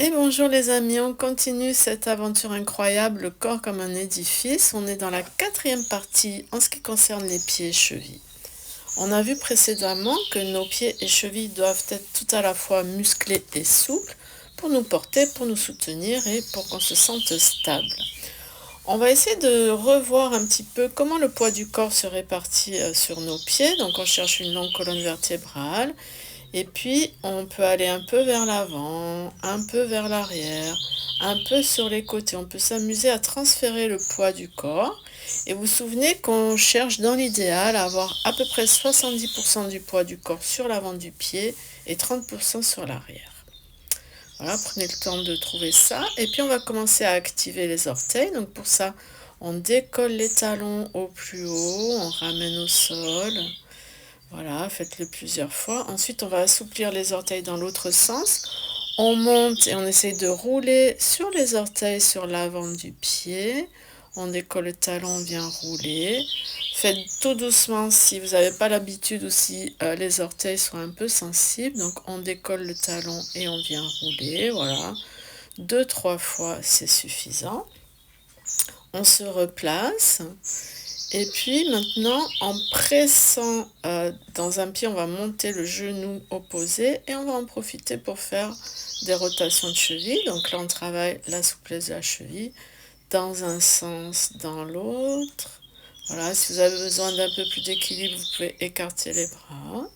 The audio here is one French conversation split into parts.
Et bonjour les amis, on continue cette aventure incroyable, le corps comme un édifice. On est dans la quatrième partie en ce qui concerne les pieds et chevilles. On a vu précédemment que nos pieds et chevilles doivent être tout à la fois musclés et souples pour nous porter, pour nous soutenir et pour qu'on se sente stable. On va essayer de revoir un petit peu comment le poids du corps se répartit sur nos pieds. Donc on cherche une longue colonne vertébrale. Et puis, on peut aller un peu vers l'avant, un peu vers l'arrière, un peu sur les côtés. On peut s'amuser à transférer le poids du corps. Et vous vous souvenez qu'on cherche dans l'idéal à avoir à peu près 70% du poids du corps sur l'avant du pied et 30% sur l'arrière. Voilà, prenez le temps de trouver ça. Et puis, on va commencer à activer les orteils. Donc, pour ça, on décolle les talons au plus haut, on ramène au sol. Voilà, faites-le plusieurs fois. Ensuite, on va assouplir les orteils dans l'autre sens. On monte et on essaye de rouler sur les orteils sur l'avant du pied. On décolle le talon, on vient rouler. Faites tout doucement si vous n'avez pas l'habitude ou si les orteils sont un peu sensibles. Donc, on décolle le talon et on vient rouler. Voilà, 2-3 fois, c'est suffisant. On se replace. Et puis maintenant, en pressant dans un pied, on va monter le genou opposé et on va en profiter pour faire des rotations de cheville. Donc là, on travaille la souplesse de la cheville dans un sens, dans l'autre. Voilà, si vous avez besoin d'un peu plus d'équilibre, vous pouvez écarter les bras.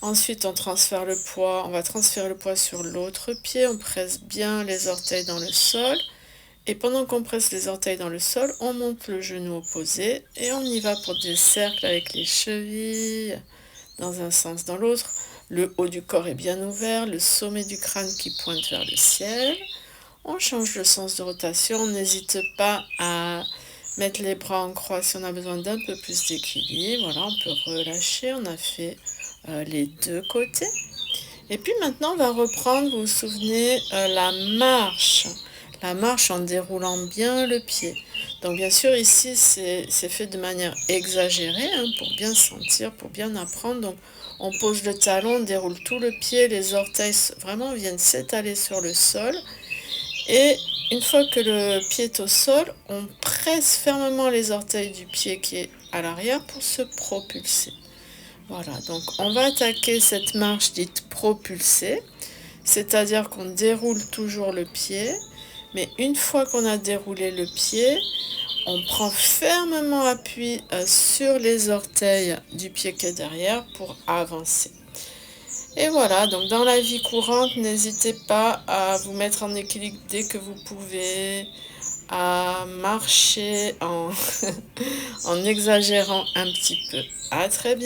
Ensuite, on transfère le poids. On va transférer le poids sur l'autre pied. On presse bien les orteils dans le sol. Et pendant qu'on presse les orteils dans le sol, on monte le genou opposé et on y va pour des cercles avec les chevilles dans un sens, dans l'autre. Le haut du corps est bien ouvert, le sommet du crâne qui pointe vers le ciel. On change le sens de rotation, on n'hésite pas à mettre les bras en croix si on a besoin d'un peu plus d'équilibre. Voilà, on peut relâcher, on a fait les deux côtés. Et puis maintenant, on va reprendre, vous vous souvenez, la marche en déroulant bien le pied. Donc bien sûr, ici, c'est fait de manière exagérée, hein, pour bien sentir, pour bien apprendre. Donc on pose le talon, on déroule tout le pied, les orteils vraiment viennent s'étaler sur le sol. Et une fois que le pied est au sol, on presse fermement les orteils du pied qui est à l'arrière pour se propulser. Voilà, donc on va attaquer cette marche dite propulsée, c'est-à-dire qu'on déroule toujours le pied, mais une fois qu'on a déroulé le pied, on prend fermement appui sur les orteils du pied qui est derrière pour avancer. Et voilà, donc dans la vie courante, n'hésitez pas à vous mettre en équilibre dès que vous pouvez, à marcher en, en exagérant un petit peu. À très bientôt.